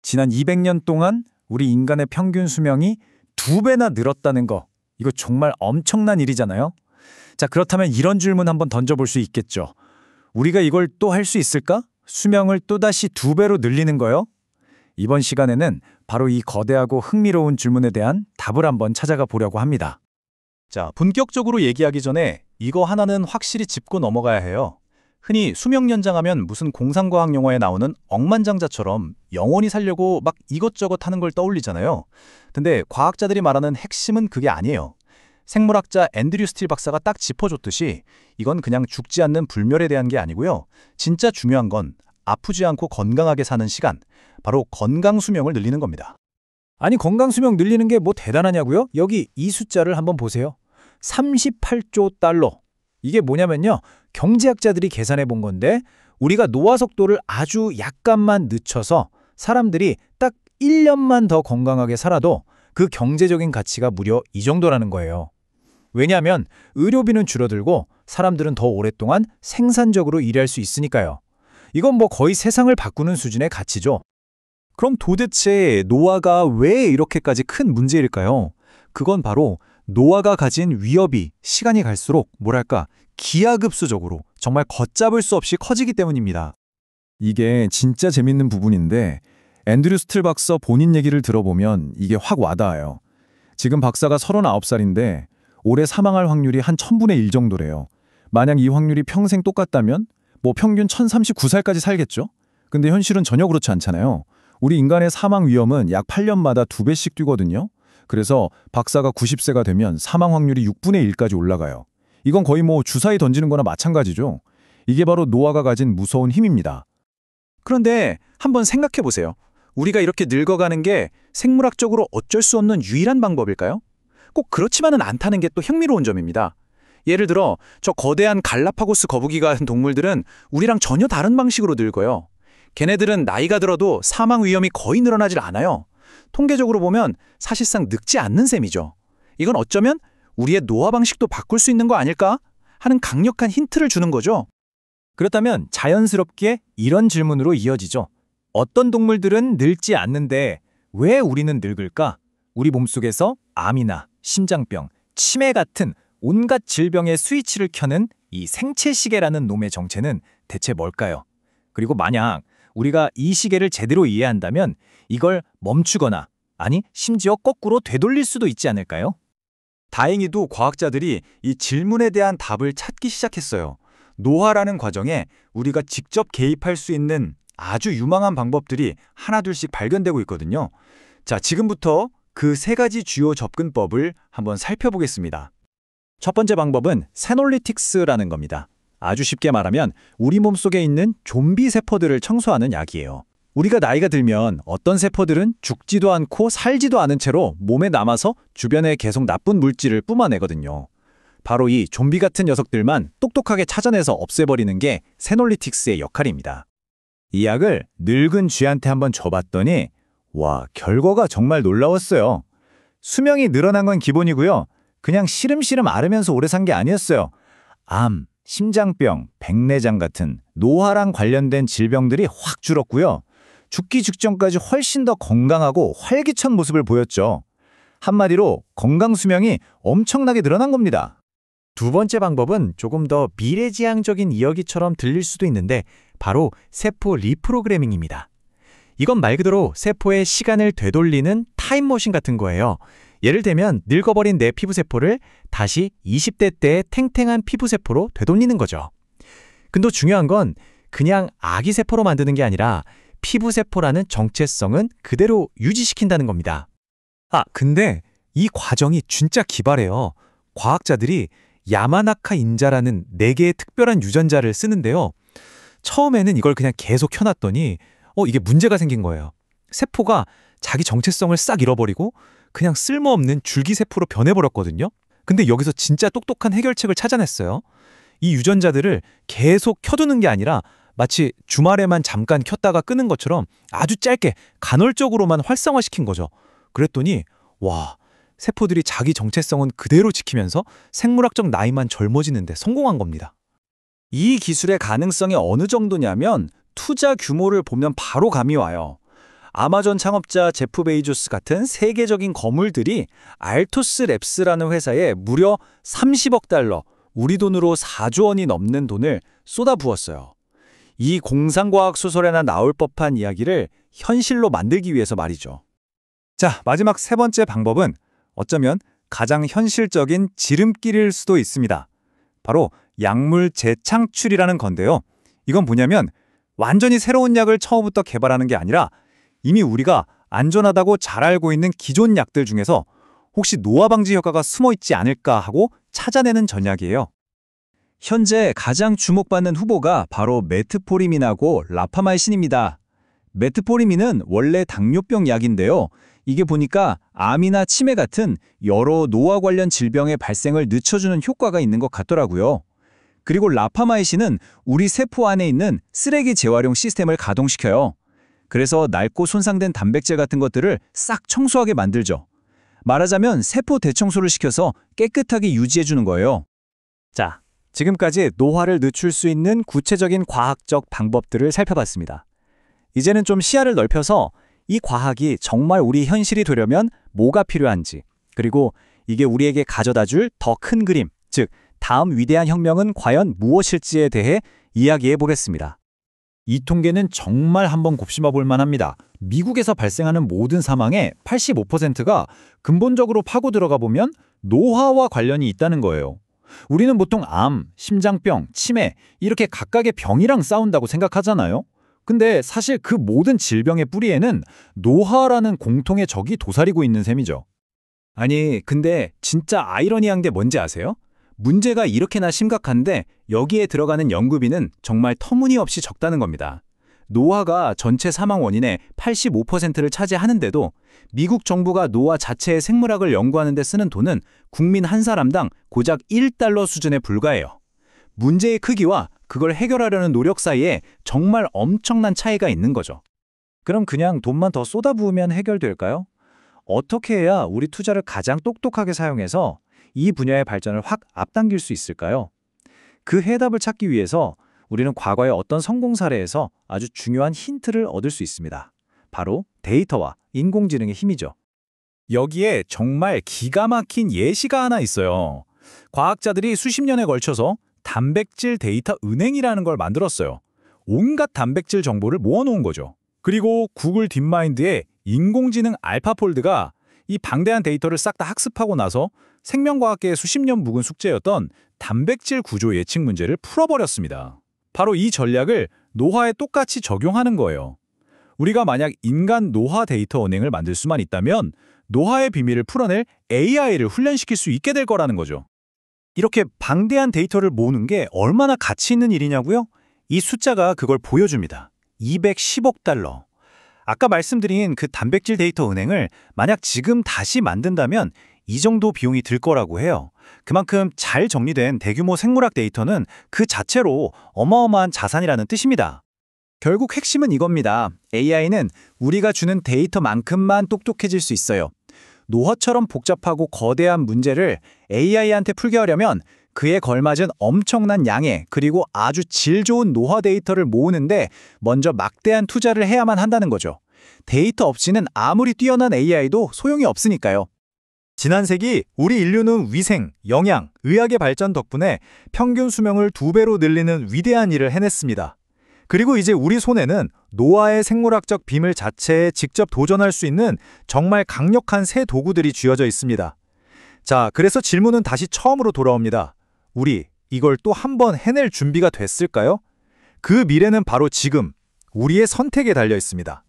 지난 200년 동안 우리 인간의 평균 수명이 2배나 늘었다는 거. 이거 정말 엄청난 일이잖아요. 자, 그렇다면 이런 질문 한번 던져볼 수 있겠죠. 우리가 이걸 또 할 수 있을까? 수명을 또다시 2배로 늘리는 거요? 이번 시간에는 바로 이 거대하고 흥미로운 질문에 대한 답을 한번 찾아가 보려고 합니다. 자, 본격적으로 얘기하기 전에 이거 하나는 확실히 짚고 넘어가야 해요. 흔히 수명 연장하면 무슨 공상과학 영화에 나오는 억만장자처럼 영원히 살려고 막 이것저것 하는 걸 떠올리잖아요. 근데 과학자들이 말하는 핵심은 그게 아니에요. 생물학자 앤드류 스틸 박사가 딱 짚어줬듯이 이건 그냥 죽지 않는 불멸에 대한 게 아니고요. 진짜 중요한 건 아프지 않고 건강하게 사는 시간, 바로 건강 수명을 늘리는 겁니다. 아니, 건강 수명 늘리는 게 뭐 대단하냐고요? 여기 이 숫자를 한번 보세요. 38조 달러. 이게 뭐냐면요. 경제학자들이 계산해 본 건데 우리가 노화 속도를 아주 약간만 늦춰서 사람들이 딱 1년만 더 건강하게 살아도 그 경제적인 가치가 무려 이 정도라는 거예요. 왜냐하면 의료비는 줄어들고 사람들은 더 오랫동안 생산적으로 일할 수 있으니까요. 이건 뭐 거의 세상을 바꾸는 수준의 가치죠. 그럼 도대체 노화가 왜 이렇게까지 큰 문제일까요? 그건 바로 노화가 가진 위협이 시간이 갈수록 뭐랄까 기하급수적으로 정말 걷잡을 수 없이 커지기 때문입니다. 이게 진짜 재밌는 부분인데 앤드류 스틸 박사 본인 얘기를 들어보면 이게 확 와닿아요. 지금 박사가 39살인데 올해 사망할 확률이 한 1000분의 1 정도래요. 만약 이 확률이 평생 똑같다면 뭐 평균 1039살까지 살겠죠? 근데 현실은 전혀 그렇지 않잖아요. 우리 인간의 사망 위험은 약 8년마다 2배씩 뛰거든요. 그래서 박사가 90세가 되면 사망 확률이 6분의 1까지 올라가요. 이건 거의 뭐 주사위 던지는 거나 마찬가지죠. 이게 바로 노화가 가진 무서운 힘입니다. 그런데 한번 생각해 보세요. 우리가 이렇게 늙어가는 게 생물학적으로 어쩔 수 없는 유일한 방법일까요? 꼭 그렇지만은 않다는 게 또 흥미로운 점입니다. 예를 들어 저 거대한 갈라파고스 거북이 같은 동물들은 우리랑 전혀 다른 방식으로 늙어요. 걔네들은 나이가 들어도 사망 위험이 거의 늘어나질 않아요. 통계적으로 보면 사실상 늙지 않는 셈이죠. 이건 어쩌면 우리의 노화 방식도 바꿀 수 있는 거 아닐까 하는 강력한 힌트를 주는 거죠. 그렇다면 자연스럽게 이런 질문으로 이어지죠. 어떤 동물들은 늙지 않는데 왜 우리는 늙을까? 우리 몸속에서 암이나 심장병, 치매 같은 온갖 질병의 스위치를 켜는 이 생체시계라는 놈의 정체는 대체 뭘까요? 그리고 만약 우리가 이 시계를 제대로 이해한다면 이걸 멈추거나 아니 심지어 거꾸로 되돌릴 수도 있지 않을까요? 다행히도 과학자들이 이 질문에 대한 답을 찾기 시작했어요. 노화라는 과정에 우리가 직접 개입할 수 있는 아주 유망한 방법들이 하나둘씩 발견되고 있거든요. 자, 지금부터 그 3가지 주요 접근법을 한번 살펴보겠습니다. 첫 번째 방법은 세놀리틱스라는 겁니다. 아주 쉽게 말하면 우리 몸속에 있는 좀비 세포들을 청소하는 약이에요. 우리가 나이가 들면 어떤 세포들은 죽지도 않고 살지도 않은 채로 몸에 남아서 주변에 계속 나쁜 물질을 뿜어내거든요. 바로 이 좀비 같은 녀석들만 똑똑하게 찾아내서 없애버리는 게 세놀리틱스의 역할입니다. 이 약을 늙은 쥐한테 한번 줘봤더니 와, 결과가 정말 놀라웠어요. 수명이 늘어난 건 기본이고요. 그냥 시름시름 앓으면서 오래 산 게 아니었어요. 암, 심장병, 백내장 같은 노화랑 관련된 질병들이 확 줄었고요. 죽기 직전까지 훨씬 더 건강하고 활기찬 모습을 보였죠. 한마디로 건강 수명이 엄청나게 늘어난 겁니다. 두 번째 방법은 조금 더 미래지향적인 이야기처럼 들릴 수도 있는데 바로 세포 리프로그래밍입니다. 이건 말 그대로 세포의 시간을 되돌리는 타임머신 같은 거예요. 예를 들면 늙어버린 내 피부세포를 다시 20대 때의 탱탱한 피부세포로 되돌리는 거죠. 근데 중요한 건 그냥 아기세포로 만드는 게 아니라 피부세포라는 정체성은 그대로 유지시킨다는 겁니다. 근데 이 과정이 진짜 기발해요. 과학자들이 야마나카 인자라는 4개의 특별한 유전자를 쓰는데요. 처음에는 이걸 그냥 계속 켜놨더니 이게 문제가 생긴 거예요. 세포가 자기 정체성을 싹 잃어버리고 그냥 쓸모없는 줄기세포로 변해버렸거든요. 근데 여기서 진짜 똑똑한 해결책을 찾아냈어요. 이 유전자들을 계속 켜두는 게 아니라 마치 주말에만 잠깐 켰다가 끄는 것처럼 아주 짧게 간헐적으로만 활성화시킨 거죠. 그랬더니 와, 세포들이 자기 정체성은 그대로 지키면서 생물학적 나이만 젊어지는데 성공한 겁니다. 이 기술의 가능성이 어느 정도냐면 투자 규모를 보면 바로 감이 와요. 아마존 창업자 제프 베이조스 같은 세계적인 거물들이 알토스 랩스라는 회사에 무려 30억 달러, 우리 돈으로 4조 원이 넘는 돈을 쏟아부었어요. 이 공상과학 소설에나 나올 법한 이야기를 현실로 만들기 위해서 말이죠. 자, 마지막 세 번째 방법은 어쩌면 가장 현실적인 지름길일 수도 있습니다. 바로 약물 재창출이라는 건데요. 이건 뭐냐면 완전히 새로운 약을 처음부터 개발하는 게 아니라 이미 우리가 안전하다고 잘 알고 있는 기존 약들 중에서 혹시 노화 방지 효과가 숨어 있지 않을까 하고 찾아내는 전략이에요. 현재 가장 주목받는 후보가 바로 메트포르민하고 라파마이신입니다. 메트포르민은 원래 당뇨병 약인데요. 이게 보니까 암이나 치매 같은 여러 노화 관련 질병의 발생을 늦춰주는 효과가 있는 것 같더라고요. 그리고 라파마이신은 우리 세포 안에 있는 쓰레기 재활용 시스템을 가동시켜요. 그래서 낡고 손상된 단백질 같은 것들을 싹 청소하게 만들죠. 말하자면 세포 대청소를 시켜서 깨끗하게 유지해주는 거예요. 자, 지금까지 노화를 늦출 수 있는 구체적인 과학적 방법들을 살펴봤습니다. 이제는 좀 시야를 넓혀서 이 과학이 정말 우리 현실이 되려면 뭐가 필요한지, 그리고 이게 우리에게 가져다줄 더 큰 그림, 즉 다음 위대한 혁명은 과연 무엇일지에 대해 이야기해 보겠습니다. 이 통계는 정말 한번 곱씹어 볼 만합니다. 미국에서 발생하는 모든 사망의 85%가 근본적으로 파고 들어가 보면 노화와 관련이 있다는 거예요. 우리는 보통 암, 심장병, 치매 이렇게 각각의 병이랑 싸운다고 생각하잖아요. 근데 사실 그 모든 질병의 뿌리에는 노화라는 공통의 적이 도사리고 있는 셈이죠. 아니, 근데 진짜 아이러니한 게 뭔지 아세요? 문제가 이렇게나 심각한데 여기에 들어가는 연구비는 정말 터무니없이 적다는 겁니다. 노화가 전체 사망 원인의 85%를 차지하는데도 미국 정부가 노화 자체의 생물학을 연구하는 데 쓰는 돈은 국민 한 사람당 고작 1달러 수준에 불과해요. 문제의 크기와 그걸 해결하려는 노력 사이에 정말 엄청난 차이가 있는 거죠. 그럼 그냥 돈만 더 쏟아부으면 해결될까요? 어떻게 해야 우리 투자를 가장 똑똑하게 사용해서 이 분야의 발전을 확 앞당길 수 있을까요? 그 해답을 찾기 위해서 우리는 과거의 어떤 성공 사례에서 아주 중요한 힌트를 얻을 수 있습니다. 바로 데이터와 인공지능의 힘이죠. 여기에 정말 기가 막힌 예시가 하나 있어요. 과학자들이 수십 년에 걸쳐서 단백질 데이터 은행이라는 걸 만들었어요. 온갖 단백질 정보를 모아놓은 거죠. 그리고 구글 딥마인드의 인공지능 알파폴드가 이 방대한 데이터를 싹 다 학습하고 나서 생명과학계의 수십 년 묵은 숙제였던 단백질 구조 예측 문제를 풀어버렸습니다. 바로 이 전략을 노화에 똑같이 적용하는 거예요. 우리가 만약 인간 노화 데이터 은행을 만들 수만 있다면 노화의 비밀을 풀어낼 AI를 훈련시킬 수 있게 될 거라는 거죠. 이렇게 방대한 데이터를 모으는 게 얼마나 가치 있는 일이냐고요? 이 숫자가 그걸 보여줍니다. 210억 달러. 아까 말씀드린 그 단백질 데이터 은행을 만약 지금 다시 만든다면 이 정도 비용이 들 거라고 해요. 그만큼 잘 정리된 대규모 생물학 데이터는 그 자체로 어마어마한 자산이라는 뜻입니다. 결국 핵심은 이겁니다. AI는 우리가 주는 데이터만큼만 똑똑해질 수 있어요. 노화처럼 복잡하고 거대한 문제를 AI한테 풀게 하려면 그에 걸맞은 엄청난 양의 그리고 아주 질 좋은 노화 데이터를 모으는데 먼저 막대한 투자를 해야만 한다는 거죠. 데이터 없이는 아무리 뛰어난 AI도 소용이 없으니까요. 지난 세기 우리 인류는 위생, 영양, 의학의 발전 덕분에 평균 수명을 2배로 늘리는 위대한 일을 해냈습니다. 그리고 이제 우리 손에는 노화의 생물학적 비밀 자체에 직접 도전할 수 있는 정말 강력한 새 도구들이 쥐어져 있습니다. 자, 그래서 질문은 다시 처음으로 돌아옵니다. 우리 이걸 또 한 번 해낼 준비가 됐을까요? 그 미래는 바로 지금, 우리의 선택에 달려 있습니다.